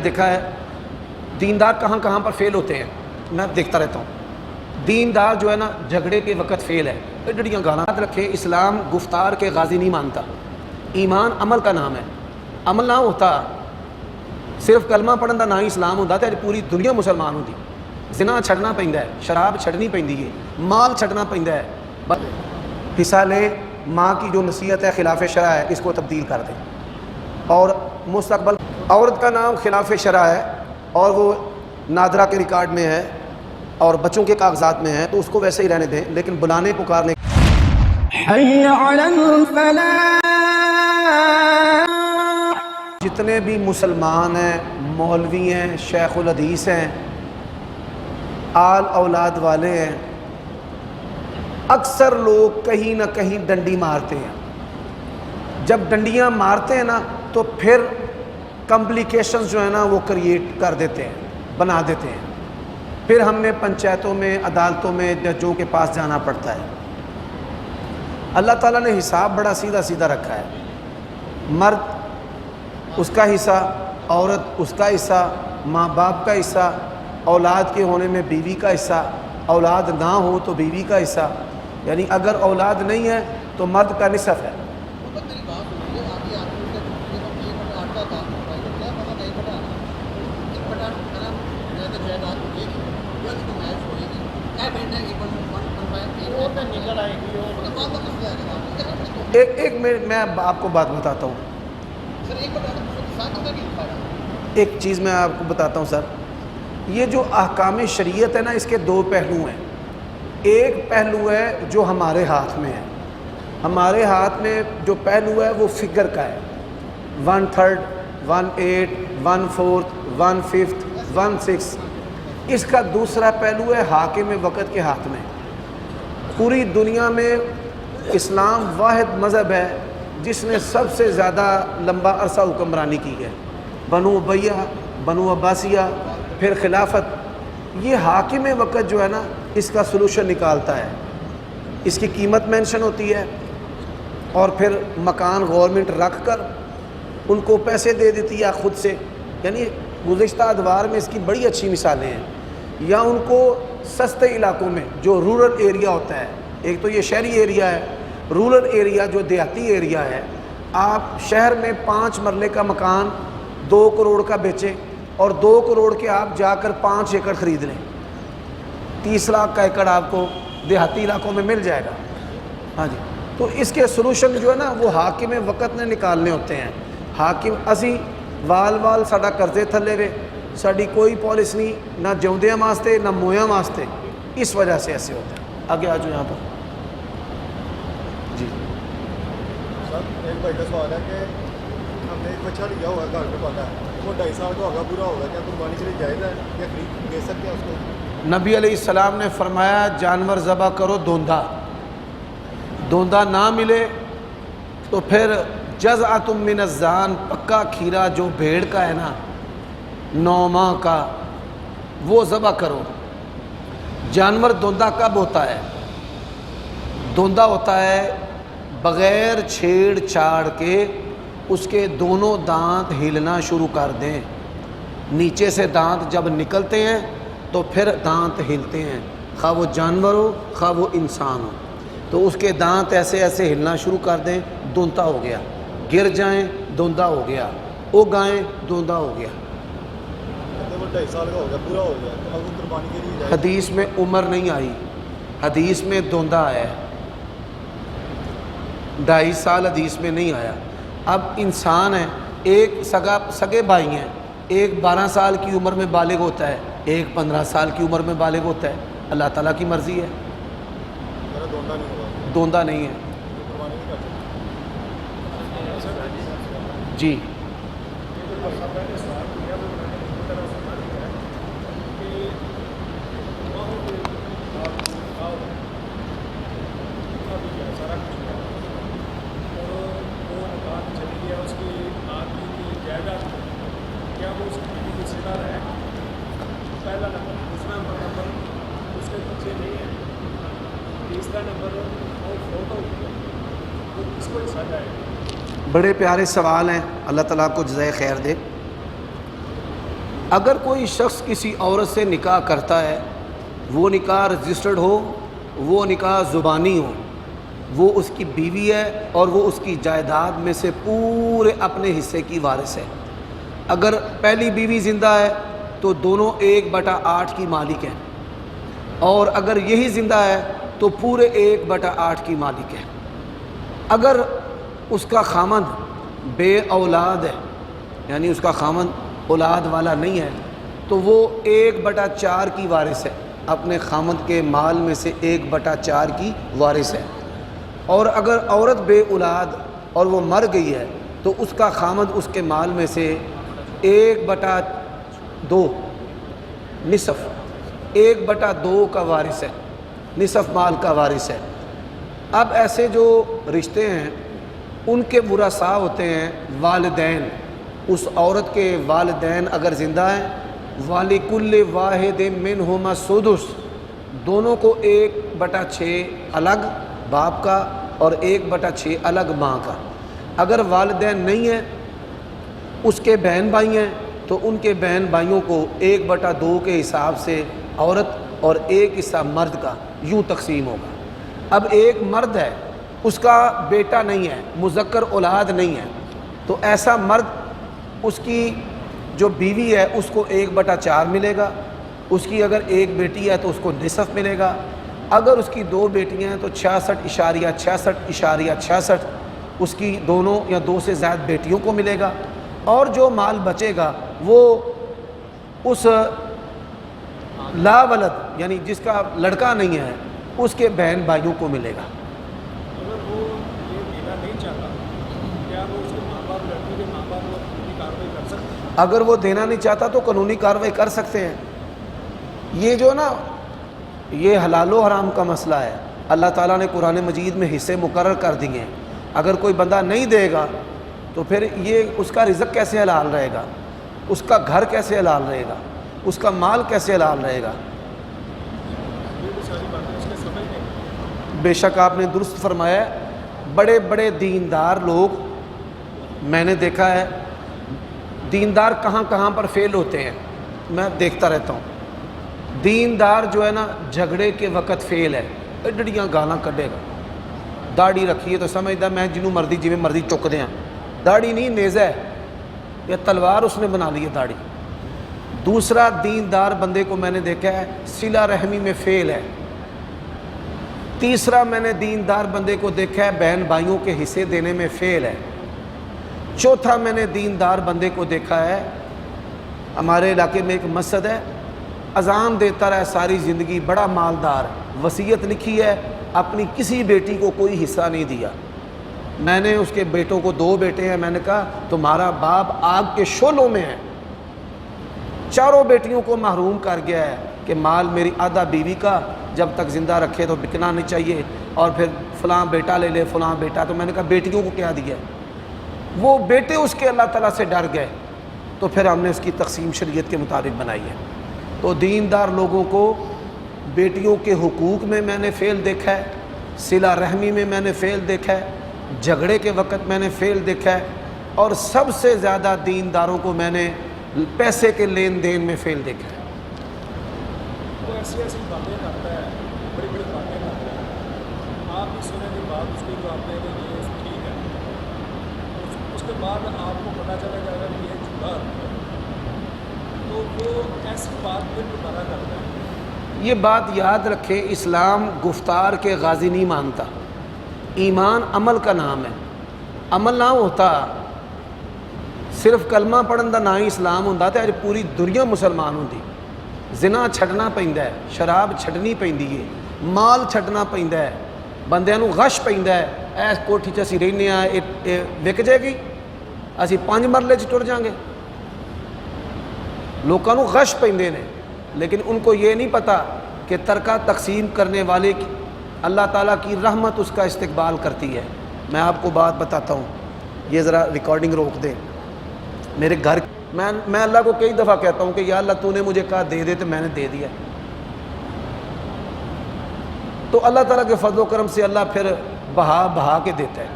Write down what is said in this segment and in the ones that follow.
دیکھا ہے دیندار کہاں کہاں پر فیل ہوتے ہیں، میں دیکھتا رہتا ہوں۔ دیندار جو ہے نا جھگڑے کے وقت فیل ہے، ایڈیاں گانا رکھے۔ اسلام گفتار کے غازی نہیں مانتا، ایمان عمل کا نام ہے۔ عمل نہ ہوتا صرف کلمہ پڑھن دا نہ ہی اسلام ہوتا تے پوری دنیا مسلمان ہوتی۔ زنا چھڑنا پیندا ہے، شراب چھڑنی پیندی ہے، مال چھڑنا پیندا ہے۔ حصہ لے، ماں کی جو نصیحت ہے خلاف شرع ہے اس کو تبدیل کر دیں، اور مستقبل عورت کا نام خلاف شرع ہے اور وہ نادرہ کے ریکارڈ میں ہے اور بچوں کے کاغذات میں ہے، تو اس کو ویسے ہی رہنے دیں، لیکن بلانے پکارنے حی علی الفلاح۔ جتنے بھی مسلمان ہیں، مولوی ہیں، شیخ الحدیث ہیں، آل اولاد والے ہیں، اکثر لوگ کہیں نہ کہیں ڈنڈی مارتے ہیں۔ جب ڈنڈیاں مارتے ہیں نا تو پھر کمپلیکیشنز جو ہے نا وہ کریٹ کر دیتے ہیں، بنا دیتے ہیں۔ پھر ہم نے پنچایتوں میں، عدالتوں میں ججوں کے پاس جانا پڑتا ہے۔ اللہ تعالیٰ نے حساب بڑا سیدھا سیدھا رکھا ہے۔ مرد اس کا حصہ، عورت اس کا حصہ، ماں باپ کا حصہ، اولاد کے ہونے میں بیوی کا حصہ، اولاد نہ ہو تو بیوی کا حصہ، یعنی اگر اولاد نہیں ہے تو مرد کا نصف ہے۔ ایک میں آپ کو بات بتاتا ہوں، ایک چیز میں آپ کو بتاتا ہوں سر۔ یہ جو احکام شریعت ہے نا اس کے دو پہلو ہیں۔ ایک پہلو ہے جو ہمارے ہاتھ میں ہے، ہمارے ہاتھ میں جو پہلو ہے وہ فگر کا ہے، 1/3، 1/8، 1/4، 1/5، 1/6۔ اس کا دوسرا پہلو ہے حاکم وقت کے ہاتھ میں۔ پوری دنیا میں اسلام واحد مذہب ہے جس نے سب سے زیادہ لمبا عرصہ حکمرانی کی ہے۔ بنو امیہ، بنو عباسیہ، پھر خلافت۔ یہ حاکم وقت جو ہے نا اس کا سلوشن نکالتا ہے، اس کی قیمت مینشن ہوتی ہے، اور پھر مکان گورنمنٹ رکھ کر ان کو پیسے دے دیتی ہے خود سے۔ یعنی گزشتہ ادوار میں اس کی بڑی اچھی مثالیں ہیں۔ یا ان کو سستے علاقوں میں جو رورل ایریا ہوتا ہے، ایک تو یہ شہری ایریا ہے، رورل ایریا جو دیہاتی ایریا ہے، آپ شہر میں 5 مرلے کا مکان 2 کروڑ کا بیچیں اور 2 کروڑ کے آپ جا کر 5 ایکڑ خرید لیں، 30 لاکھ کا ایکڑ آپ کو دیہاتی علاقوں میں مل جائے گا۔ ہاں جی، تو اس کے سلوشن جو ہے نا وہ حاکم وقت نے نکالنے ہوتے ہیں۔ حاکم اسی وال ساڈا قرضے تھلے وے، ساڈی کوئی پالیسی نہیں، نہ جیوندیاں واسطے نہ مویاں واسطے، اس وجہ سے ایسے ہوتا ہے۔ آگے آ جاؤ یہاں پر جی۔ سر ایک بھائی کا سوال ہے کہ ہم نے ایک بچہ لیا ہوا ہے گھر پہ پالا ہے، وہ 2.5 سال کا ہوگا، پورا ہوگا، کیا قربانی کے لیے جائز ہے یا خرید دے سکتے ہیں اس کو؟ نبی علیہ السلام نے فرمایا جانور ذبح کرو دوندا، دوندا نہ ملے تو پھر جزعۃ من الزان، پکا کھیرا جو بھیڑ کا ہے نا 9 ماہ کا، وہ ذبح کرو۔ جانور دوندا کب ہوتا ہے؟ دوندا ہوتا ہے بغیر چھیڑ چھاڑ کے اس کے دونوں دانت ہلنا شروع کر دیں، نیچے سے دانت جب نکلتے ہیں تو پھر دانت ہلتے ہیں، خواہ وہ جانور ہو خواہ وہ انسان ہو، تو اس کے دانت ایسے ایسے ہلنا شروع کر دیں، دوندا ہو گیا۔ گر جائیں دوندا ہو گیا، اگائیں دوندا ہو گیا۔ وہ 2.5 سال کا ہوگا، پورا ہو گیا، تو اب وہ قربانی کے لیے جائز؟ حدیث میں عمر نہیں آئی، حدیث میں دوندا آیا ہے، 2.5 سال حدیث میں نہیں آیا۔ اب انسان ہے، ایک سگے بھائی ہیں، ایک 12 سال کی عمر میں بالغ ہوتا ہے، ایک 15 سال کی عمر میں بالغ ہوتا ہے، اللہ تعالیٰ کی مرضی ہے۔ میرا دوندا نہیں ہوگا، دوندا نہیں ہے قربانی نہیں کر سکتے۔ جی۔ بڑے پیارے سوال ہیں، اللہ تعالیٰ کو جزائے خیر دے۔ اگر کوئی شخص کسی عورت سے نکاح کرتا ہے، وہ نکاح رجسٹرڈ ہو، وہ نکاح زبانی ہو، وہ اس کی بیوی ہے اور وہ اس کی جائیداد میں سے پورے اپنے حصے کی وارث ہے۔ اگر پہلی بیوی زندہ ہے تو دونوں 1/8 کی مالک ہیں، اور اگر یہی زندہ ہے تو پورے 1/8 کی مالک ہے۔ اگر اس کا خامند بے اولاد ہے، یعنی اس کا خامند اولاد والا نہیں ہے، تو وہ 1/4 کی وارث ہے، اپنے خامند کے مال میں سے 1/4 کی وارث ہے۔ اور اگر عورت بے اولاد اور وہ مر گئی ہے تو اس کا خامند اس کے مال میں سے 1/2 نصف 1/2 کا وارث ہے، نصف مال کا وارث ہے۔ اب ایسے جو رشتے ہیں ان کے ورثاء ہوتے ہیں والدین، اس عورت کے والدین اگر زندہ ہیں، وَلِكُلِّ وَاحِدٍ مِّنْهُمَا السُّدُسُ، دونوں کو 1/6 الگ باپ کا اور 1/6 الگ ماں کا۔ اگر والدین نہیں ہیں، اس کے بہن بھائی ہیں، تو ان کے بہن بھائیوں کو 1/2 کے حساب سے عورت اور 1 حصہ مرد کا یوں تقسیم ہوگا۔ اب ایک مرد ہے، اس کا بیٹا نہیں ہے، مذکر اولاد نہیں ہے، تو ایسا مرد اس کی جو بیوی ہے اس کو 1/4 ملے گا، اس کی اگر ایک بیٹی ہے تو اس کو نصف ملے گا، اگر اس کی 2 بیٹیاں ہیں تو 66.66.66 اس کی دونوں یا 2 سے زائد بیٹیوں کو ملے گا، اور جو مال بچے گا وہ اس لا ولد یعنی جس کا لڑکا نہیں ہے اس کے بہن بھائیوں کو ملے گا۔ اگر وہ یہ دینا نہیں چاہتا، کیا وہ اس کے ماں باپ لڑکی کے ماں باپ کو قانونی کارروائی کر سکتے ہیں؟ اگر وہ دینا نہیں چاہتا تو قانونی کارروائی کر سکتے ہیں۔ یہ جو نا یہ حلال و حرام کا مسئلہ ہے، اللہ تعالیٰ نے قرآن مجید میں حصے مقرر کر دیے ہیں۔ اگر کوئی بندہ نہیں دے گا تو پھر یہ اس کا رزق کیسے حلال رہے گا، اس کا گھر کیسے حلال رہے گا، اس کا مال کیسے حلال رہے گا؟ یہ ساری باتیں اس کے سمجھ نہیں۔ بے شک آپ نے درست فرمایا ہے۔ بڑے بڑے دیندار لوگ میں نے دیکھا ہے، دیندار کہاں کہاں پر فیل ہوتے ہیں، میں دیکھتا رہتا ہوں۔ دیندار جو ہے نا جھگڑے کے وقت فیل ہے، ایڈڑیاں گالاں کڈے گا، داڑھی رکھی ہے تو سمجھدا میں جنوں مرضی جویں مرضی چک دیاں، داڑھی نہیں نیزہ ہے یا تلوار اس نے بنا لی ہے داڑھی۔ دوسرا دیندار بندے کو میں نے دیکھا ہے صلہ رحمی میں فیل ہے۔ تیسرا میں نے دیندار بندے کو دیکھا ہے بہن بھائیوں کے حصے دینے میں فیل ہے۔ چوتھا میں نے دیندار بندے کو دیکھا ہے، ہمارے علاقے میں ایک مسجد ہے، اذان دیتا رہا ساری زندگی، بڑا مالدار، وصیت لکھی ہے، اپنی کسی بیٹی کو کوئی حصہ نہیں دیا۔ میں نے اس کے بیٹوں کو 2 بیٹے ہیں، میں نے کہا تمہارا باپ آگ کے شعلوں میں ہے، چاروں بیٹیوں کو محروم کر گیا ہے کہ مال میری آدھا بیوی کا، جب تک زندہ رکھے تو بکنا نہیں چاہیے، اور پھر فلاں بیٹا لے لے فلاں بیٹا۔ تو میں نے کہا بیٹیوں کو کیا دیا؟ وہ بیٹے اس کے اللہ تعالیٰ سے ڈر گئے، تو پھر ہم نے اس کی تقسیم شریعت کے مطابق بنائی ہے۔ تو دیندار لوگوں کو بیٹیوں کے حقوق میں نے فیل دیکھا ہے، صلہ رحمی میں نے فیل دیکھا ہے، جھگڑے کے وقت میں نے فیل دیکھا ہے، اور سب سے زیادہ دینداروں کو میں نے پیسے کے لین دین میں فیل دیکھا ہے۔ وہ ایسی ایسی باتیں کرتا ہے، بڑی بڑی باتیں کرتا ہے، آپ کی سننے کے بعد اس کی جو آپ نے یہ ٹھیک ہے، اس کے بعد آپ کو پتہ چلے گا اگر یہ جھوٹا ہے تو وہ ایسی بات پھر دوبارہ کرتا ہے۔ یہ بات یاد رکھیں، اسلام گفتار کے غازی نہیں مانتا، ایمان عمل کا نام ہے، عمل نہ ہوتا صرف کلمہ پڑھن دا نہ ہی اسلام ہوندا تے اج پوری دنیا مسلمان ہوندی۔ زنا چھڈنا پیندا ہے، شراب چھڈنی پیندی ہے، مال چھڈنا پیندا ہے، بندیاں نوں غش پیندا ہے، ایس کوٹھی 'ਚ اسی رہنے آ وک جائے گی، اسی 5 مرلے 'ਚ ٹر جاؤں گے۔ لوکاں نوں غش پیندے نے، لیکن ان کو یہ نہیں پتہ کہ ترکہ تقسیم کرنے والے کی اللہ تعالیٰ کی رحمت اس کا استقبال کرتی ہے۔ میں آپ کو بات بتاتا ہوں، یہ ذرا ریکارڈنگ روک دیں۔ میرے گھر میں اللہ کو کئی دفعہ کہتا ہوں کہ یا اللہ تو نے مجھے کہا دے دے تو میں نے دے دیا، تو اللہ تعالیٰ کے فضل و کرم سے اللہ پھر بہا کے دیتا ہے۔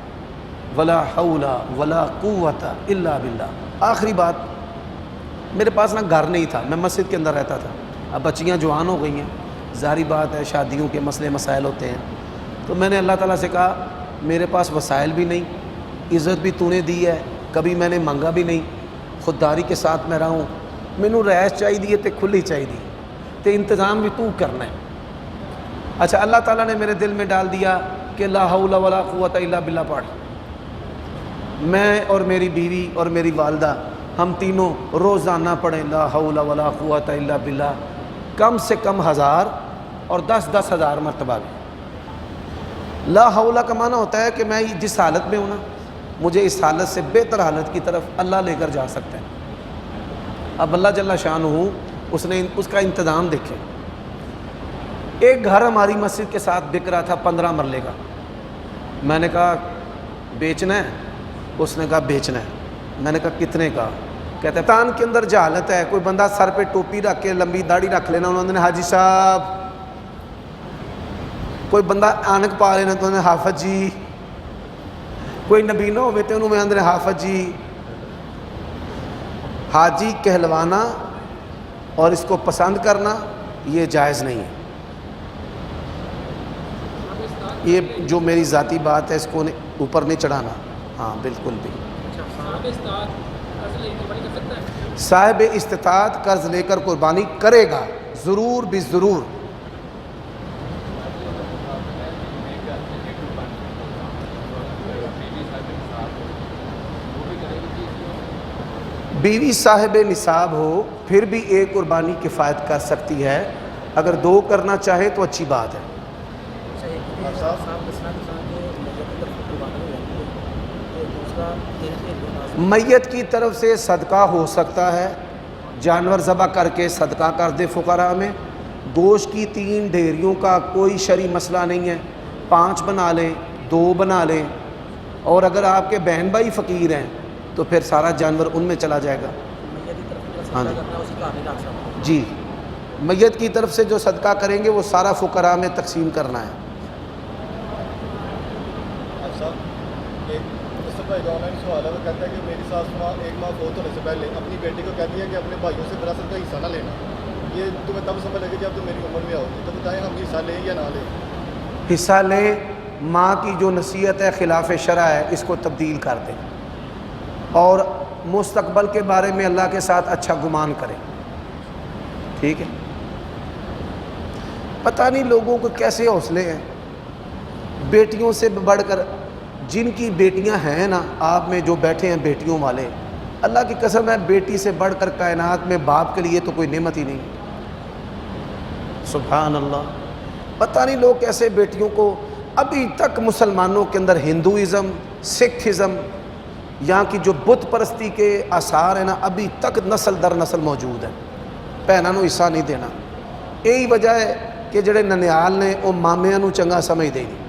ولا حول ولا قوت الا باللہ۔ آخری بات، میرے پاس نا گھر نہیں تھا، میں مسجد کے اندر رہتا تھا. اب بچیاں جوان ہو گئی ہیں، ظاہری بات ہے شادیوں کے مسئلے مسائل ہوتے ہیں. تو میں نے اللہ تعالیٰ سے کہا میرے پاس وسائل بھی نہیں، عزت بھی تو نے دی ہے، کبھی میں نے مانگا بھی نہیں، خودداری کے ساتھ میں رہا ہوں، مینوں رہائش چاہیے تے کھلی چاہیے تے انتظام بھی تو کرنا ہے. اچھا اللہ تعالیٰ نے میرے دل میں ڈال دیا کہ لا حول ولا قوت الا باللہ پڑھ. میں اور میری بیوی اور میری والدہ ہم تینوں روزانہ پڑھیں لا حول ولا قوت الا باللہ، کم سے کم 1000 اور 10,000 مرتبہ بھی. لا حول کا معنی ہوتا ہے کہ میں جس حالت میں ہوں نا، مجھے اس حالت سے بہتر حالت کی طرف اللہ لے کر جا سکتا ہے. اب اللہ جل شانہ اس نے اس کا انتظام دیکھے. ایک گھر ہماری مسجد کے ساتھ بک رہا تھا 15 مرلے کا. میں نے کہا بیچنا ہے؟ اس نے کہا بیچنا ہے. میں نے کہا کتنے کا؟ کہتے ہیں تان کے اندر جہالت ہے، کوئی بندہ سر پہ ٹوپی رکھ کے لمبی داڑھی رکھ لینا انہوں نے حاجی صاحب، کوئی بندہ آنک پا لینا تو انہوں نے حافظ جی، کوئی نبی نہ ہوئے تو انہوں میں اندر حافظ جی. حاجی کہلوانا اور اس کو پسند کرنا یہ جائز نہیں ہے. یہ جو میری ذاتی بات ہے اس کو اوپر نہیں چڑھانا. ہاں بالکل بھی. صاحب استطاعت قرض لے کر قربانی کرے گا ضرور بھی ضرور. بیوی صاحب نصاب ہو پھر بھی ایک قربانی کفایت کر سکتی ہے، اگر 2 کرنا چاہے تو اچھی بات ہے. میت کی طرف سے صدقہ ہو سکتا ہے، جانور ذبح کر کے صدقہ کر دے فقراء میں. گوشت کی 3 ڈھیریوں کا کوئی شرعی مسئلہ نہیں ہے، 5 بنا لیں، 2 بنا لیں. اور اگر آپ کے بہن بھائی فقیر ہیں تو پھر سارا جانور ان میں چلا جائے گا. ہاں جی، میت کی طرف سے جو صدقہ کریں گے وہ سارا فقراء میں تقسیم کرنا ہے. آن لائن سوال ہے، وہ کہتا ہے کہ میری ساس ماں 1 ماہ فوت ہونے سے پہلے اپنی بیٹی کو کہتی ہے کہ اپنے بھائیوں سے وراثت کا حصہ نہ لینا. یہ تمہیں تب سمجھ لگے جب تم میری عمر میں آؤ گی، تو بتائیں ہم حصہ لیں یا نہ لیں؟ حصہ لیں. ماں کی جو نصیحت ہے خلاف شرع ہے اس کو تبدیل کر دیں اور مستقبل کے بارے میں اللہ کے ساتھ اچھا گمان کریں. ٹھیک ہے؟ پتہ نہیں لوگوں کو کیسے حوصلے ہیں. بیٹیوں سے بڑھ کر جن کی بیٹیاں ہیں نا، آپ میں جو بیٹھے ہیں بیٹیوں والے، اللہ کی قسم ہے بیٹی سے بڑھ کر کائنات میں باپ کے لیے تو کوئی نعمت ہی نہیں. سبحان اللہ. پتہ نہیں لوگ کیسے بیٹیوں کو، ابھی تک مسلمانوں کے اندر ہندوازم، سکھزم، یہاں کی جو بت پرستی کے آثار ہیں نا، ابھی تک نسل در نسل موجود ہیں. بھیناں نوں حصہ نہیں دینا. یہی وجہ ہے کہ جڑے ننیال نے وہ مامیاں نوں چنگا سمجھدے نہیں.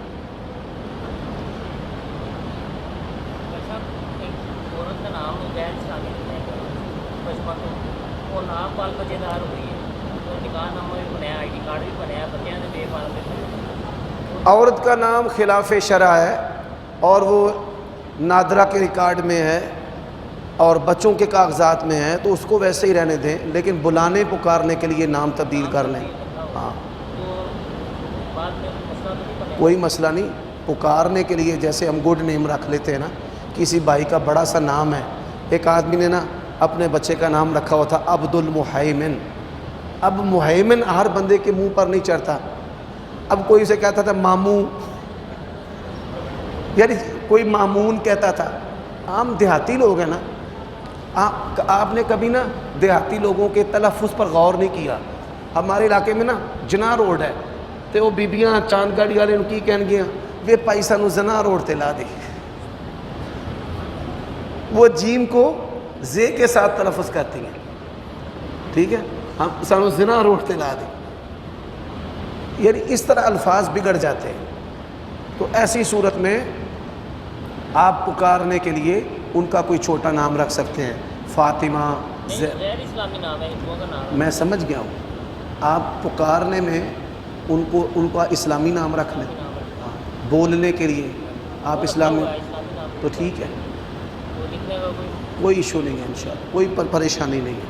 عورت کا نام خلاف شرع ہے اور وہ نادرہ کے ریکارڈ میں ہے اور بچوں کے کاغذات میں ہے، تو اس کو ویسے ہی رہنے دیں، لیکن بلانے پکارنے کے لیے نام تبدیل کر لیں. ہاں کوئی مسئلہ نہیں. پکارنے کے لیے جیسے ہم گڈ نیم رکھ لیتے ہیں نا، کسی بھائی کا بڑا سا نام ہے. ایک آدمی نے نا اپنے بچے کا نام رکھا ہوا تھا عبد المحیمن. اب محیمن ہر بندے کے منہ پر نہیں چڑھتا. اب کوئی اسے کہتا تھا ماموں، یعنی کوئی مامون کہتا تھا. عام دیہاتی لوگ ہیں نا، آپ نے کبھی نا دیہاتی لوگوں کے تلفظ پر غور نہیں کیا. ہمارے علاقے میں نا جنا روڈ ہے تو وہ بیبیاں چاند گاڑی والے کی کہن گیا وے پائی سانو جنا روڈ تے لا دے. وہ جیم کو زے کے ساتھ تلفظ کرتی ہیں. ٹھیک ہے، ہم سانو جنا روڈ تے لا دے. یعنی اس طرح الفاظ بگڑ جاتے ہیں. تو ایسی صورت میں آپ پکارنے کے لیے ان کا کوئی چھوٹا نام رکھ سکتے ہیں. فاطمہ، غیر اسلامی نام ہے، ہندوؤں کا نام ہے. میں سمجھ گیا ہوں. آپ پکارنے میں ان کا اسلامی نام رکھ لیں. بولنے کے لیے آپ اسلامی، تو ٹھیک ہے، کوئی ایشو نہیں ہے انشاءاللہ، کوئی پریشانی نہیں ہے.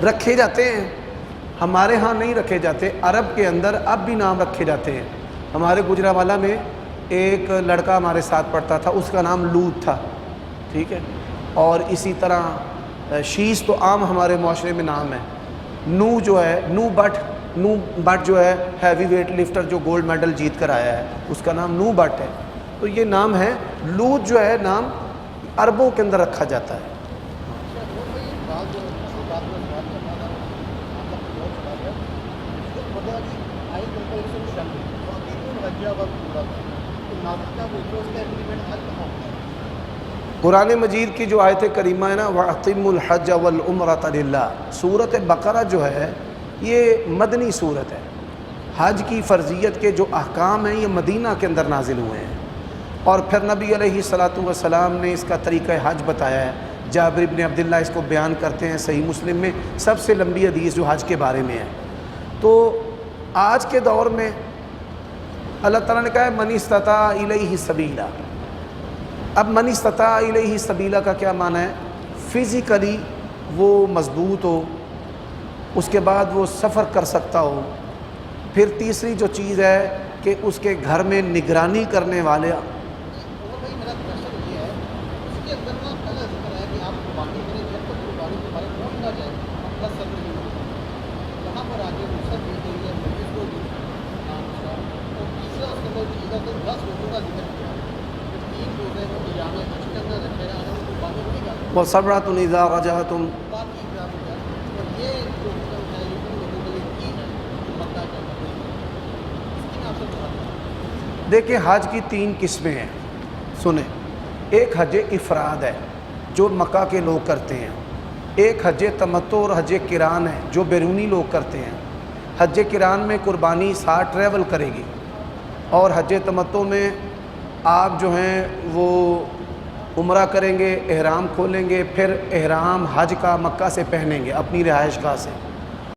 رکھے جاتے ہیں، ہمارے ہاں نہیں رکھے جاتے، عرب کے اندر اب بھی نام رکھے جاتے ہیں۔ ہمارے گجرانوالہ میں ایک لڑکا ہمارے ساتھ پڑھتا تھا، اس کا نام لوط تھا، ٹھیک ہے، اور اسی طرح شیش تو عام ہمارے معاشرے میں نام ہے۔ نو جو ہے، نو بٹ جو ہے ہیوی ویٹ لفٹر جو گولڈ میڈل جیت کر آیا ہے، اس کا نام نو بٹ ہے۔ تو یہ نام ہے۔ لوط جو ہے نام عربوں کے اندر رکھا جاتا ہے۔ قرآن مجید کی جو آیت کریمہ ہے نا، وَأَتِمُّ الْحَجَّ وَالْعُمْرَةَ لِلَّهِ، سورۃ بقرہ جو ہے یہ مدنی سورت ہے۔ حج کی فرضیت کے جو احکام ہیں یہ مدینہ کے اندر نازل ہوئے ہیں، اور پھر نبی علیہ الصلاۃ والسلام نے اس کا طریقہ حج بتایا ہے۔ جابر بن عبداللہ اس کو بیان کرتے ہیں صحیح مسلم میں، سب سے لمبی حدیث جو حج کے بارے میں ہے۔ تو آج کے دور میں اللہ تعالیٰ نے کہا ہے من استطاع الیہ سبیلا۔ اب من استطاع الیہ سبیلا کا کیا معنی ہے؟ فزیکلی وہ مضبوط ہو، اس کے بعد وہ سفر کر سکتا ہو، پھر تیسری جو چیز ہے کہ اس کے گھر میں نگرانی کرنے والے۔ وَصَبْرَةٌ إِذَا رَجَعْتُمْ، دیکھیں حج کی 3 قسمیں ہیں، سنیں۔ ایک حج افراد ہے جو مکہ کے لوگ کرتے ہیں، ایک حج تمتع اور حج قران ہے جو بیرونی لوگ کرتے ہیں۔ حج قران میں قربانی ساتھ ٹریول کرے گی، اور حج تمتع میں آپ جو ہیں وہ عمرہ کریں گے، احرام کھولیں گے، پھر احرام حج کا مکہ سے پہنیں گے اپنی رہائش گاہ سے۔